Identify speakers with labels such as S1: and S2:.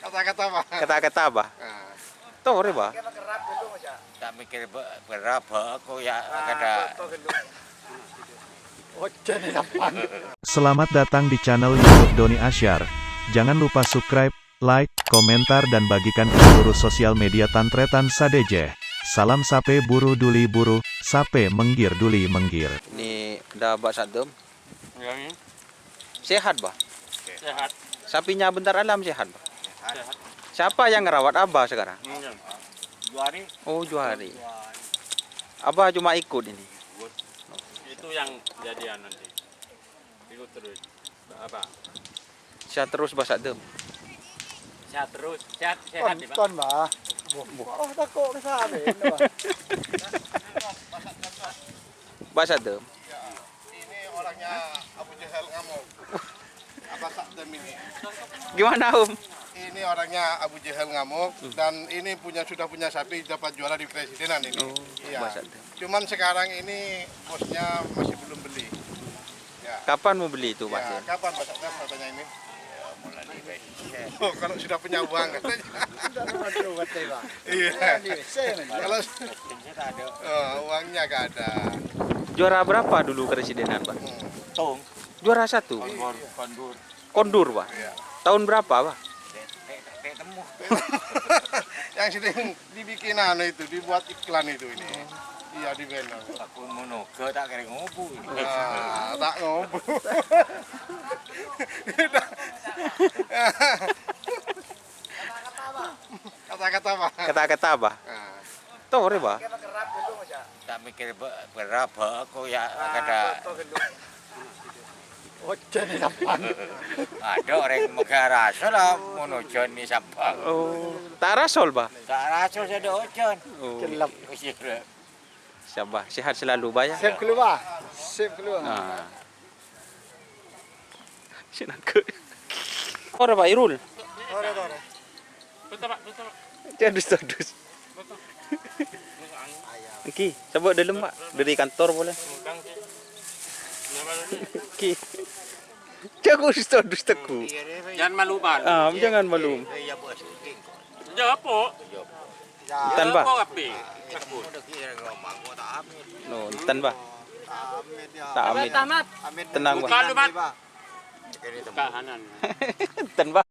S1: Kata-kata apa?
S2: Kata-kata apa? Tore ba?
S3: Tak mikir berapa aku ya kada.
S4: Selamat datang di channel YouTube Doni Asyar. Jangan lupa subscribe, like, komentar dan bagikan ke seluruh sosial media Tantretan Sadeje. Salam sape buru duli buru, sape menggir duli menggir.
S2: Ini dah bak sadem.
S3: Yang ini
S2: Sehat ba?
S3: sehat.
S2: Sapinya bentar alam sehat ba?
S3: Sehat.
S2: Siapa yang ngerawat Abah sekarang?
S3: Juari
S2: Oh, Juhari. Abah cuma ikut ini.
S3: itu yang jadian nanti. Ikut terus. Apa?
S2: Sehat terus bak sadem.
S3: Sehat terus. Sehat sehat di
S1: Ton ba? Oh, takut ke sana ba?
S2: Bak sadem.
S1: Ini orangnya Abu Jahal ngamuk. Apa Sakdem ini?
S2: Gimana
S1: Ini orangnya Abu Jahal ngamuk dan ini sudah punya sapi dapat juara di presidenan ini.
S2: Oh,
S1: Iya.
S2: Bak sadem.
S1: Cuman sekarang ini bosnya masih belum beli. Ya.
S2: Kapan mau beli itu, Mas?
S1: Ya, kapan Pak Sakdem katanya ini? Oh, kalau sudah punya uang katanya. Iya. Kalau uangnya gak ada.
S2: Juara berapa dulu presidenan, Pak?
S3: Tung.
S2: Juara 1.
S3: Kondur.
S2: Kondur, Pak.
S1: Iya.
S2: Tahun berapa, Pak?
S3: Temu.
S1: Yang sering dibikin itu, dibuat iklan itu ini. Iya di banner.
S3: Aku monoga tak kira ngobu.
S1: Nah, tak ngobrol. Kata-kata apa?
S2: Kata-kata apa?
S1: Nah,
S2: Tore ba?
S3: Tak mikir berapa aku ya kada. Ada orang megara lah monojon ni sampang.
S2: Oh, tak rasol ba?
S3: Tak rasul saya ada ojon.
S2: Oh,
S3: Usir.
S2: Syabah, sehat selalu ba ya?
S1: sip keluar. Sip keluar.
S2: Ah. Sinan ke. Ora Pak Irul.
S1: Ore.
S3: Betul Pak, betul.
S2: Tadus. Ki, coba dalam Pak, dari kantor boleh. Ki. Jago tadus teku.
S3: Jangan malu Pak.
S2: Jangan malu.
S3: Ya bos.
S5: Ya apa?
S2: Tan ba?
S5: Kau api.
S2: No, tan ba? Tak amit.
S5: Tamat.
S2: Tenang ba?
S5: Kalau mat. Kahanan.
S2: Tan ba?